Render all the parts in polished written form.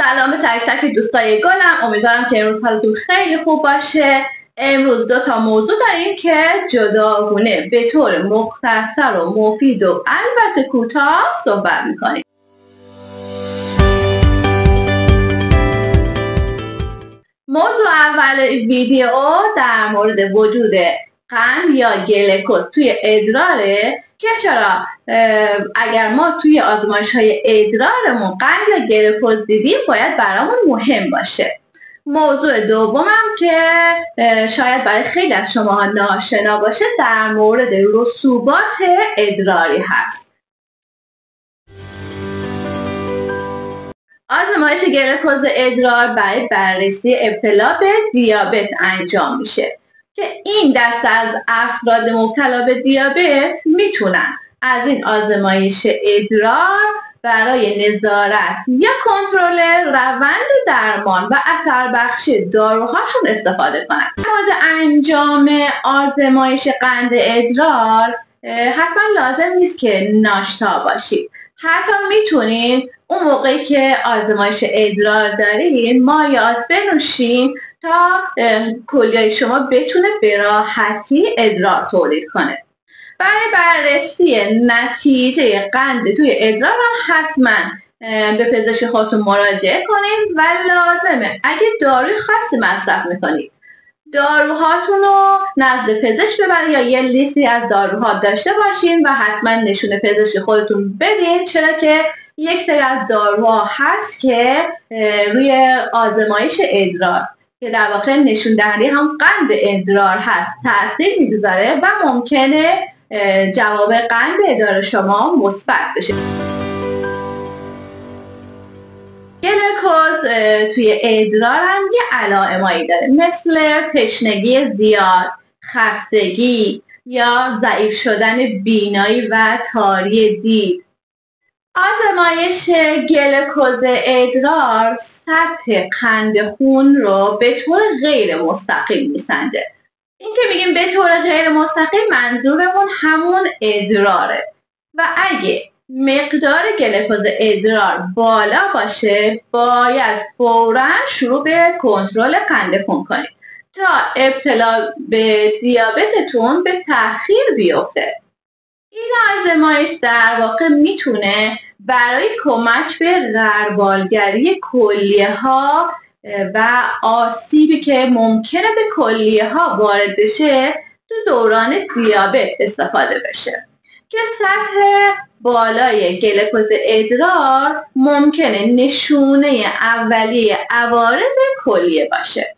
سلام به تک تک دوستای گلم. امیدوارم که امروز حالتون خیلی خوب باشه. امروز 2 موضوع داریم که جداگونه به طور مختصر و مفید و البته کوتاه صحبت میکنیم. موضوع اول ویدیو در مورد وجود قند یا گلوکوز توی ادراره که چرا اگر ما توی آزمایش‌های ادرارمون قند یا گلوکوز دیدیم باید برامون مهم باشه. موضوع دومم که شاید برای خیلی از شما ناشنا باشه در مورد رسوبات ادراری هست. آزمایش گلوکوز ادرار برای بررسی ابتلا به دیابت انجام میشه که این دسته از افراد مبتلا به دیابت میتونن از این آزمایش ادرار برای نظارت یا کنترل روند درمان و اثر بخشی داروهاشون استفاده کنن. بعد انجام آزمایش قند ادرار حتما لازم نیست که ناشتا باشید. حتی میتونید اون موقعی که آزمایش ادرار دارین مایعات بنوشین تا کلیه شما بتونه به راحتی ادرار تولید کنه. برای بررسی نتیجه قند توی ادرار هم حتما به پزشک خودتون مراجعه کنید و لازمه اگه داروی خاصی مصرف میکنید داروهاتون رو نزد پزشک ببرید یا یه لیستی از داروها داشته باشین و حتما نشون پزشک خودتون بدین، چرا که یک سری از داروها هست که روی آزمایش ادرار که در واقع نشون دهنده هم قند ادرار هست تاثیر میگذاره و ممکنه جواب قند ادرار شما مثبت بشه. گلوکوز توی ادرار هم یه علائمایی داره مثل تشنگی زیاد، خستگی یا ضعیف شدن بینایی و تاری دید. آزمایش گلوکوز ادرار سطح قند خون رو به طور غیر مستقیم میسنجه. این که میگیم به طور غیر مستقیم منظورمون همون ادراره و اگه مقدار گلوکوز ادرار بالا باشه باید فوراً شروع به کنترل قند خون کنید تا ابتلا به دیابتتون به تأخیر بیفته. این آزمایش در واقع میتونه برای کمک به غربالگری کلیه ها و آسیبی که ممکنه به کلیه ها وارد بشه تو دوران دیابت استفاده بشه که سطح بالای گلوکوز ادرار ممکنه نشونه اولیه عوارض کلیه باشه.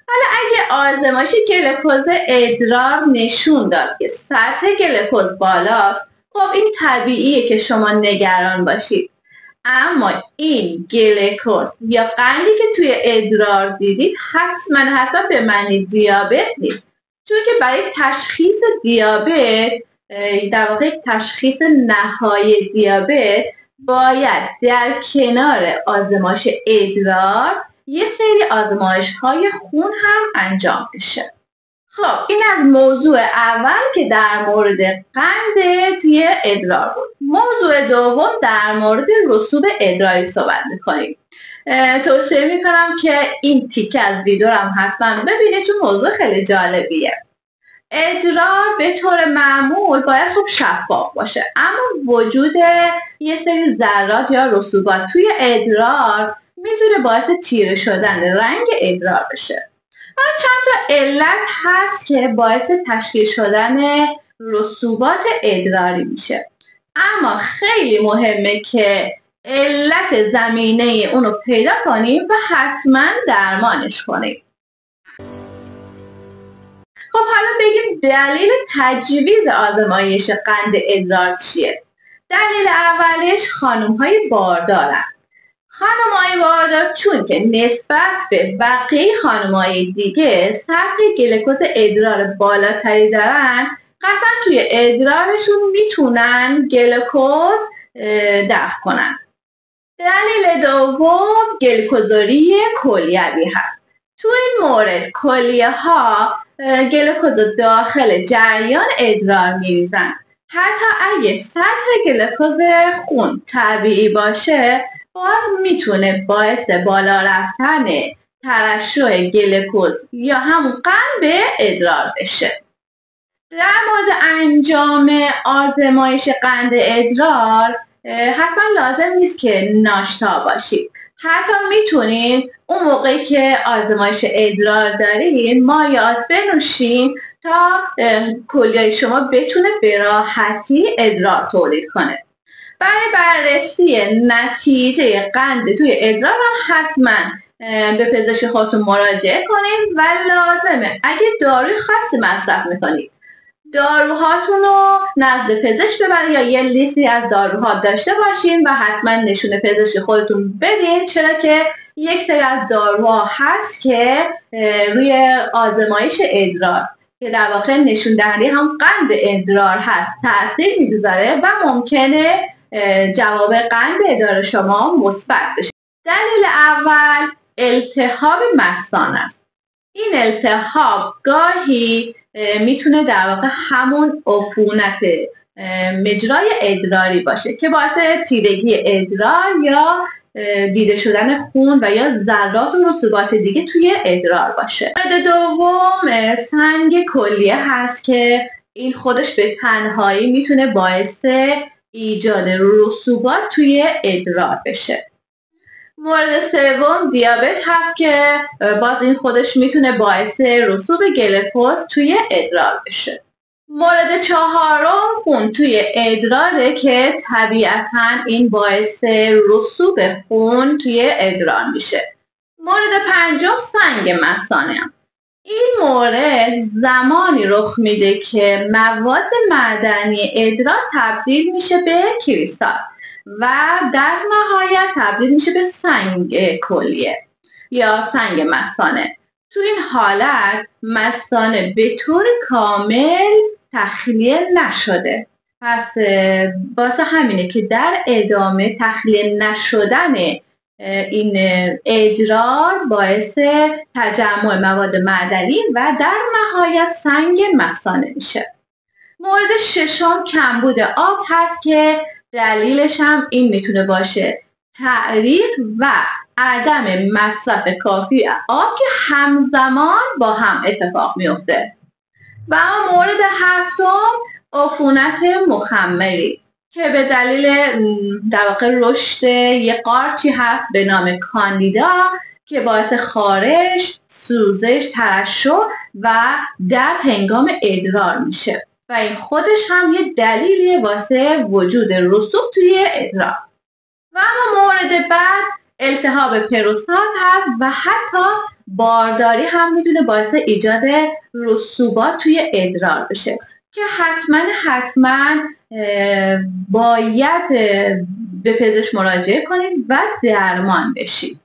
حالا اگه آزمایش گلوکوز ادرار نشون داد که سطح گلوکوز بالاست، خب این طبیعیه که شما نگران باشید. اما این گلوکوز یا قندی که توی ادرار دیدید حتما به معنی دیابت نیست، چون که برای تشخیص دیابت در واقع تشخیص نهایی دیابت باید در کنار آزمایش ادرار یه سری آزمایش‌های خون هم انجام بشه. خب این از موضوع اول که در مورد قند توی ادرار بود. موضوع دوم در مورد رسوب ادراری صحبت می‌کنیم. توصیه می‌کنم که این تیکه از ویدیو رو هم حتما ببینید چون موضوع خیلی جالبیه. ادرار به طور معمول باید خوب شفاف باشه، اما وجود یه سری ذرات یا رسوبات توی ادرار میتونه باعث تیره شدن رنگ ادرار بشه. چند تا علت هست که باعث تشکیل شدن رسوبات ادراری میشه، اما خیلی مهمه که علت زمینه اونو پیدا کنیم و حتما درمانش کنیم. خب حالا بگیم دلیل تجویز آزمایش قند ادرار چیه؟ دلیل اولش خانم‌های باردارن. خانم‌های باردار چون که نسبت به بقیه خانم‌های دیگه سطح گلوکوز ادرار بالاتری دارن، قطعا توی ادرارشون میتونن گلوکوز دفع کنن. دلیل دوم گلوکوزوری کلیوی هست. تو این مورد کلیه ها گلوکوز داخل جریان ادرار میریزن. حتی اگه سطح گلوکوز خون طبیعی باشه باز میتونه باعث بالا رفتن ترشح گلوکوز یا همون قند به ادرار بشه. در مورد انجام آزمایش قند ادرار حتما لازم نیست که ناشتا باشید. حتی میتونید اون موقعی که آزمایش ادرار دارید مایعات بنوشین تا کلیه شما بتونه به راحتی ادرار تولید کنه. برای بررسی نتیجه قند توی ادرار هم حتما به پزشک خودتون مراجعه کنید و لازمه اگه داروی خاصی مصرف میکنید داروهاتون رو نزد پزشک ببرید یا یه لیستی از داروها داشته باشین و حتما نشون پزشک خودتون بدین، چرا که یک سری از داروها هست که روی آزمایش ادرار که در واقع نشون دهنده هم قند ادرار هست تاثیر میگذاره و ممکنه جواب قند ادرار شما مثبت بشه. دلیل اول التهاب مثانه است. این التهاب گاهی میتونه در واقع همون عفونت مجرای ادراری باشه که باعث تیرگی ادرار یا دیده شدن خون و یا ذرات و رسوبات دیگه توی ادرار باشه. مورد دوم سنگ کلیه هست که این خودش به تنهایی میتونه باعث ایجاد رسوبات توی ادرار بشه. مورد سوم دیابت هست که باز این خودش میتونه باعث رسوب گلوکوز توی ادرار بشه. مورد چهارم خون توی ادراره که طبیعتاً این باعث رسوب خون توی ادرار میشه. مورد پنجم سنگ مثانه. این مورد زمانی رخ میده که مواد معدنی ادرار تبدیل میشه به کریستال و در نهایت تبدیل میشه به سنگ کلیه یا سنگ مثانه. تو این حالت مثانه به طور کامل تخلیه نشده. پس واسه همینه که در ادامه تخلیه نشدن این ادرار باعث تجمع مواد معدنی و در نهایت سنگ مثانه میشه. مورد ششم کمبود آب هست که دلیلش هم این میتونه باشه تعریق و عدم مصرف کافی آب که همزمان با هم اتفاق میفته. و مورد هفتم عفونت مخمری که به دلیل در واقع رشد یه قارچی هست به نام کاندیدا که باعث خارش، سوزش، ترشح و درد هنگام ادرار میشه و این خودش هم یه دلیلیه واسه وجود رسوب توی ادرار. و اما مورد بعد التهاب پروستات هست و حتی بارداری هم میتونه باعث ایجاد رسوبات توی ادرار بشه که حتما باید به پزشک مراجعه کنید و درمان بشید.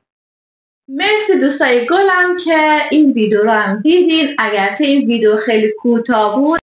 مرسی دوستای گلم که این ویدیو رو هم دیدین. اگرچه این ویدیو خیلی کوتاه بود